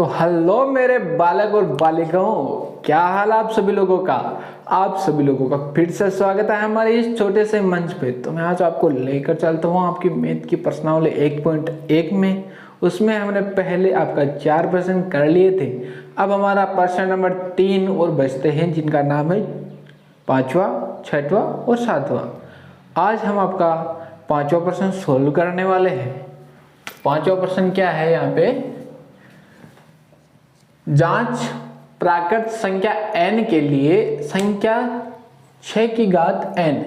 तो हेलो मेरे बालक और बालिकाओं, क्या हाल आप सभी लोगों का। आप सभी लोगों का फिर से स्वागत है हमारे इस छोटे से मंच पे। तो मैं आज आपको लेकर चलता हूँ आपकी मैथ की प्रश्नावली 1.1 में। उसमें हमने पहले आपका 4 प्रश्न कर लिए थे। अब हमारा प्रश्न नंबर 3 और बचते हैं, जिनका नाम है 5वां, 6वां और 7वां। आज हम आपका 5वां प्रश्न सोल्व करने वाले हैं। 5वां प्रश्न क्या है यहाँ पे, जांच प्राकृत संख्या n के लिए संख्या 6 की घात n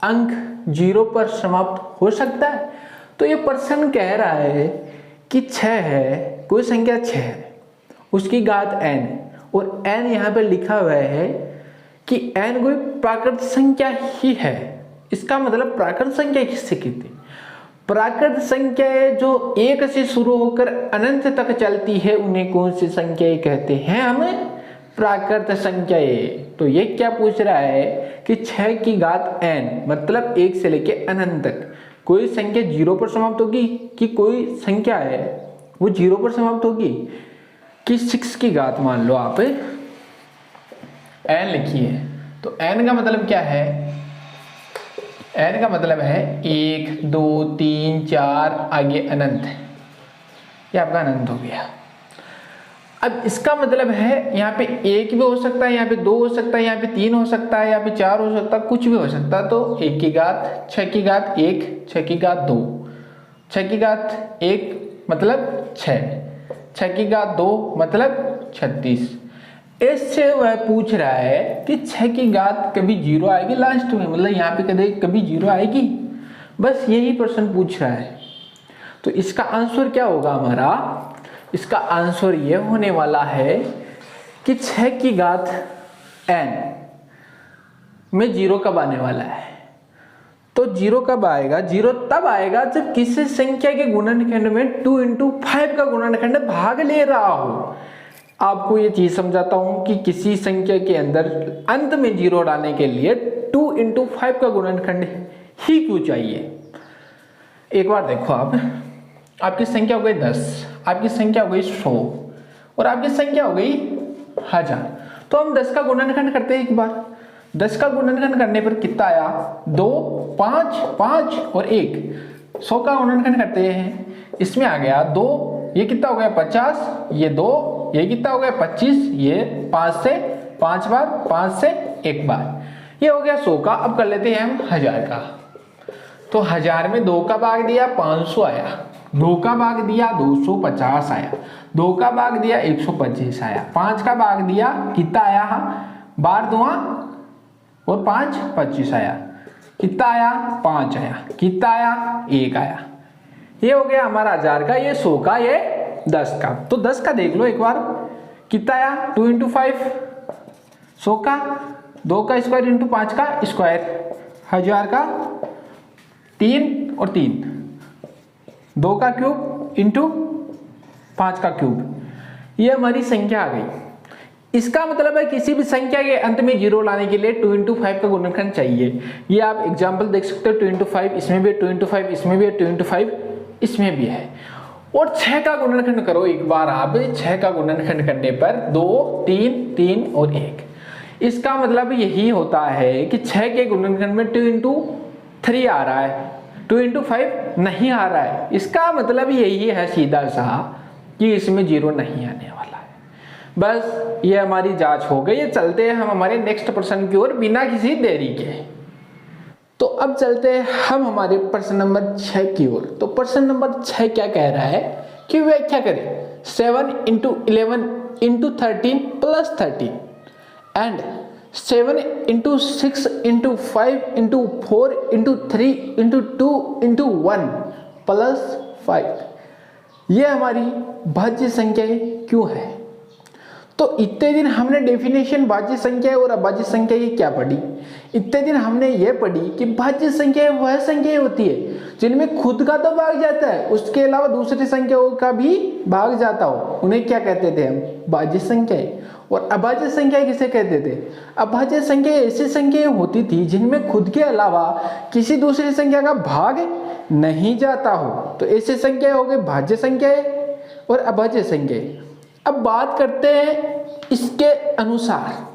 अंक 0 पर समाप्त हो सकता है। तो ये प्रश्न कह रहा है कि 6 है, कोई संख्या 6 है, उसकी घात n, और n यहाँ पे लिखा हुआ है कि n कोई प्राकृत संख्या ही है। इसका मतलब प्राकृत संख्या किससे कहते हैं? प्राकृत संख्याएं जो 1 से शुरू होकर अनंत तक चलती है उन्हें कौन सी संख्याएं कहते हैं? हमें प्राकृत संख्याएं। तो ये क्या पूछ रहा है कि 6 की घात n मतलब 1 से लेके अनंत तक कोई संख्या 0 पर समाप्त होगी कि कोई संख्या है वो 0 पर समाप्त होगी कि 6 की घात मान लो आप n लिखिए। तो n का मतलब क्या है? n का मतलब है 1 2 3 4 आगे अनंत, ये आपका अनंत हो गया। अब इसका मतलब है यहाँ पे 1 भी हो सकता है, यहाँ पे 2 हो सकता है, यहाँ पे 3 हो सकता है, यहाँ पे 4 हो सकता है, कुछ भी हो सकता है। तो 1 की घात 6 की घात 1, 6 की घात 2, 6 की घात 1 मतलब 6, 6 की घात 2 मतलब 36। इससे वह पूछ रहा है कि 6 की घात कभी 0 आएगी लास्ट में, मतलब यहाँ पे कभी 0 आएगी, बस यही प्रश्न पूछ रहा है। तो इसका आंसर क्या होगा हमारा? इसका आंसर ये होने वाला है कि 6 की घात n में 0 कब आने वाला है? तो 0 कब आएगा? 0 तब आएगा जब किसी संख्या के गुणनखंड में 2 into 5 का गुणनखंड भाग ले रहा हो। आपको ये चीज समझाता हूं कि किसी संख्या के अंदर अंत में 0 डालने के लिए 2 into 5 का गुणनखंड ही क्यों चाहिए। एक बार देखो, आपकी संख्या हो गई 10, आपकी संख्या हो गई 100 और आपकी संख्या हो गई 1000। तो हम 10 का गुणनखंड करते हैं एक बार। 10 का गुणनखंड करने पर कितना आया? 2 5 5 और 1। 100 का गुणनखंड करते हैं, इसमें आ गया 2, ये कितना हो गया 50, ये 2, ये कितना हो गया 25, ये 5 से 5 बार, 5 से 1 बार, ये हो गया 100 का। अब कर लेते हैं हम 1000 का। तो 1000 में 2 का भाग दिया 500 आया, 2 का भाग दिया 250 आया, 2 का भाग दिया 125 आया, 5 का भाग दिया कितना आया? 12 दुआ और 5 25 आया, कितना आया? 5 आया, कितना आया? 1 आया। ये हो गया हमारा 1000 का, ये 100 का, ये 10 का। तो 10 का देख लो एक बार, कितना आया? 2 into 5 100 का, 2 का स्क्वायर इंटू 5 का स्क्वायर, 1000 का 3 और 3, 2 का क्यूब इंटू 5 का क्यूब, ये हमारी संख्या आ गई। इसका मतलब है किसी भी संख्या के अंत में 0 लाने के लिए 2 into 5 का गुणनखंड चाहिए। ये आप एग्जाम्पल देख सकते हो, 2 into 5 इसमें भी है, 2 into 5 इसमें भी है, 2 into 5 इसमें भी है। और 6 का गुणनखंड करो एक बार आप। 6 का गुणनखंड करने पर 2 3 3 और 1, इसका मतलब यही होता है कि 6 के गुणनखंड में 2 into 3 आ रहा है, 2 into 5 नहीं आ रहा है। इसका मतलब यही है सीधा सा कि इसमें 0 नहीं आने वाला है। बस ये हमारी जांच हो गई। ये चलते हैं हम हमारे नेक्स्ट प्रश्न की ओर बिना किसी देरी के। तो अब चलते हैं हम हमारे प्रश्न नंबर 6 की ओर। तो प्रश्न नंबर 6 क्या कह रहा है कि व्याख्या करें 7 into 11 into 13 plus 13 and 7 into 6 into 5 into 4 into 3 into 2 into 1 plus 5। ये हमारी भाज्य संख्याएं क्यों है? तो इतने दिन हमने डेफिनेशन भाज्य संख्या और अभाज्य संख्या की क्या पढ़ी? इतने दिन हमने ये पढ़ी कि भाज्य संख्या वह संख्या होती है जिनमें खुद का तो भाग जाता है, उसके अलावा दूसरी संख्याओं का भी भाग जाता हो, उन्हें क्या कहते थे हम? भाज्य संख्याएं। और अभाज्य संख्या किसे कहते थे? अभाज्य संख्या ऐसी संख्याएं होती थी जिनमें खुद के अलावा किसी दूसरी संख्या का भाग नहीं जाता हो। तो ऐसी संख्या हो गई भाज्य संख्याएं और अभाज्य संख्याएं। अब बात करते हैं इसके अनुसार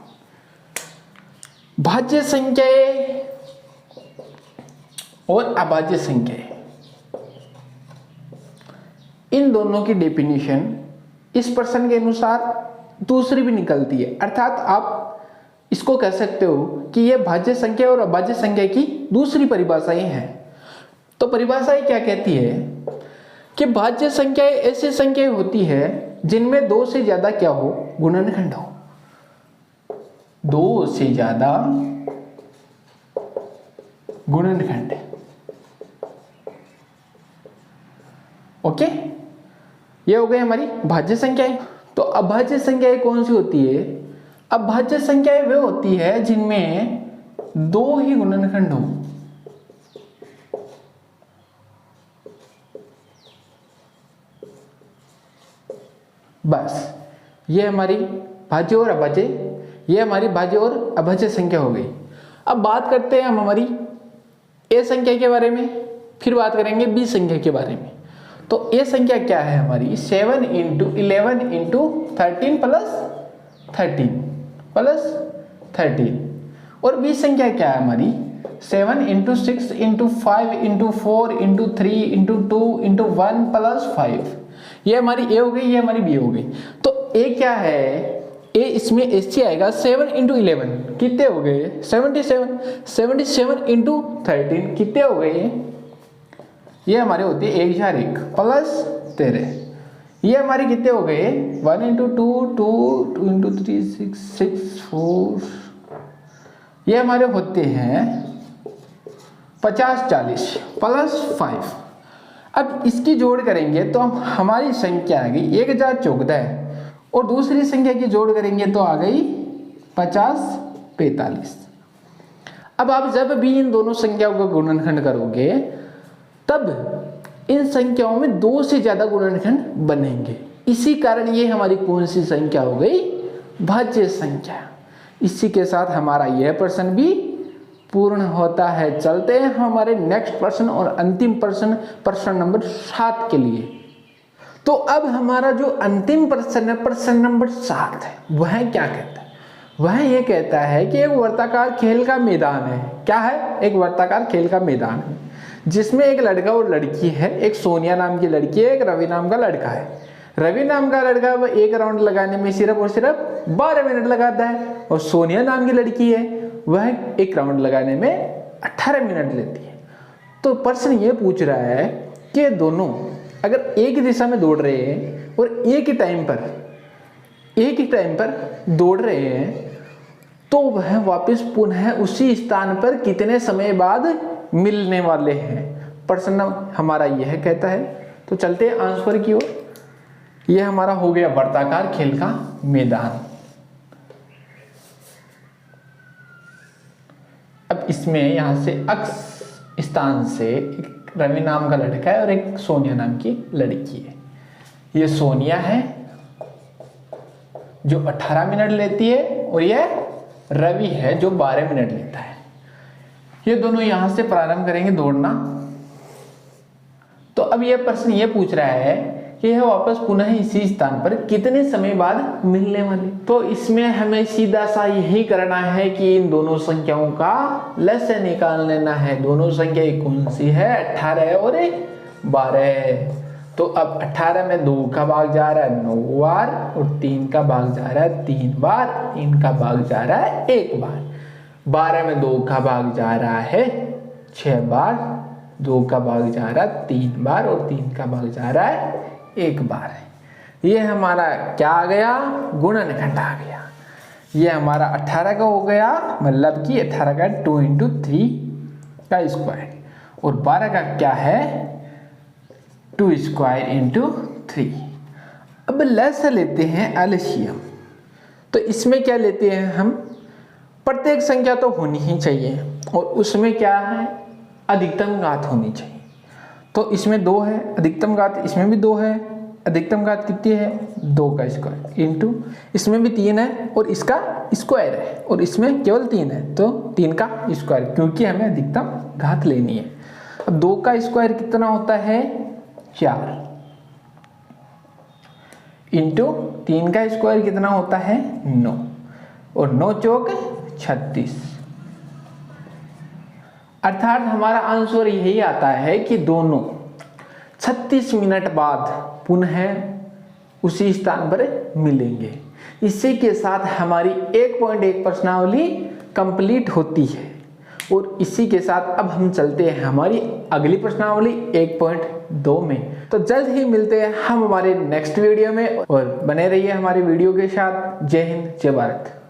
भाज्य संख्याएं और अभाज्य संख्याएं, इन दोनों की डेफिनेशन इस प्रश्न के अनुसार दूसरी भी निकलती है। अर्थात आप इसको कह सकते हो कि ये भाज्य संख्या और अभाज्य संख्या की दूसरी परिभाषाएं हैं। तो परिभाषाएं क्या कहती है कि भाज्य संख्याएं ऐसी संख्याएं होती है जिनमें दो से ज्यादा क्या हो, गुणनखंड हो। दो से ज्यादा गुणनखंड। ओके, ये हो गई हमारी भाज्य संख्याएं। तो अभाज्य संख्याएं कौन सी होती है? अभाज्य संख्याएं वे होती है जिनमें दो ही गुणनखंड हो। बस, ये हमारी भाज्य और अभाज्य, ये हमारी भाज्य और अभाज्य संख्या हो गई। अब बात करते हैं हम हमारी ए संख्या के बारे में, फिर बात करेंगे बी संख्या के बारे में। तो ए संख्या क्या है हमारी? 7 इंटू 11 इंटू 13 प्लस 13। और बी संख्या क्या है हमारी? 7 into 6 into 5 into 4 into 3 into 2 into 1 plus 5। ये हमारी ए हो गई, ये हमारी बी हो गई। तो ए क्या है? ए इसमें ऐसे आएगा 7 इंटू 11 कितने हो गए? 77। 77 इंटू 13 कितने हो गए? ये हमारे होते हैं 1001 प्लस 13। ये हमारे कितने हो गए? 1 इंटू 2 2 2 इंटू 3 6 6 4। ये हमारे होते हैं 50 40 प्लस 5। अब इसकी जोड़ करेंगे तो हमारी संख्या आ गई 1014 और दूसरी संख्या की जोड़ करेंगे तो आ गई 50 45। अब आप जब भी इन दोनों संख्याओं का गुणनखंड करोगे तब इन संख्याओं में दो से ज्यादा गुणनखंड बनेंगे। इसी कारण ये हमारी कौन सी संख्या हो गई? भाज्य संख्या। इसी के साथ हमारा यह प्रश्न भी पूर्ण होता है। चलते हैं हमारे नेक्स्ट प्रश्न और अंतिम प्रश्न, प्रश्न नंबर 7 के लिए। तो अब हमारा जो अंतिम प्रश्न है, प्रश्न नंबर 7 है, वह क्या कहता है? वह ये कहता है कि एक वर्ताकार खेल का मैदान है। क्या है? एक वर्ताकार खेल का मैदान है जिसमें एक लड़का और लड़की है। एक सोनिया नाम की लड़की है, एक रवि नाम का लड़का है। रवि नाम का लड़का वह एक राउंड लगाने में सिर्फ और सिर्फ 12 मिनट लगाता है और सोनिया नाम की लड़की है वह एक राउंड लगाने में 18 मिनट लेती है। तो प्रश्न ये पूछ रहा है कि दोनों अगर एक ही दिशा में दौड़ रहे हैं और एक ही टाइम पर दौड़ रहे हैं तो वह वापस पुनः उसी स्थान पर कितने समय बाद मिलने वाले हैं? प्रश्न हमारा यह कहता है। तो चलते हैं आंसर की ओर। यह हमारा हो गया वर्ताकार खेल का मैदान। अब इसमें यहां से अक्ष स्थान से एक रवि नाम का लड़का है और एक सोनिया नाम की लड़की है। ये सोनिया है जो 18 मिनट लेती है और यह रवि है जो 12 मिनट लेता है। ये दोनों यहां से प्रारंभ करेंगे दौड़ना। तो अब यह प्रश्न ये पूछ रहा है कि यह वापस पुनः इसी स्थान पर कितने समय बाद मिलने वाले। तो इसमें हमें सीधा सा यही करना है कि इन दोनों संख्याओं का लस्य निकाल लेना है। दोनों संख्या कौन सी है? 18 और 12। तो अब 18 में 2 का भाग जा रहा है 9 बार और 3 का भाग जा रहा है 3 बार, 3 का भाग जा रहा है 1 बार। 12 में 2 का भाग जा रहा है 6 बार, 2 का भाग जा रहा है 3 बार और 3 का भाग जा रहा है 1 बार। ये हमारा क्या आ गया? गुणनखंड आ गया। ये हमारा 18 का हो गया, मतलब कि 18 का 2 इंटू 3 का स्क्वायर और 12 का क्या है? 2 स्क्वायर इंटू 3। अब लस्य लेते हैं एलसीएम। तो इसमें क्या लेते हैं हम? प्रत्येक संख्या तो होनी ही चाहिए और उसमें क्या है? अधिकतम घात होनी चाहिए। तो इसमें 2 है, अधिकतम घात इसमें भी 2 है। अधिकतम घात कितनी है? 2 का स्क्वायर इंटू इसमें भी 3 है और इसका स्क्वायर है और इसमें केवल 3 है तो 3 का स्क्वायर, क्योंकि हमें अधिकतम घात लेनी है। अब 2 का स्क्वायर कितना होता है? 4 इंटू 3 का स्क्वायर कितना होता है 9 और 9 चौक 36। अर्थात हमारा आंसर यही आता है कि दोनों 36 मिनट बाद पुनः उसी स्थान पर मिलेंगे। इसी के साथ हमारी 1.1 प्रश्नावली कंप्लीट होती है और इसी के साथ अब हम चलते हैं हमारी अगली प्रश्नावली 1.2 में। तो जल्द ही मिलते हैं हम हमारे नेक्स्ट वीडियो में और बने रहिए हमारे वीडियो के साथ। जय हिंद, जय भारत।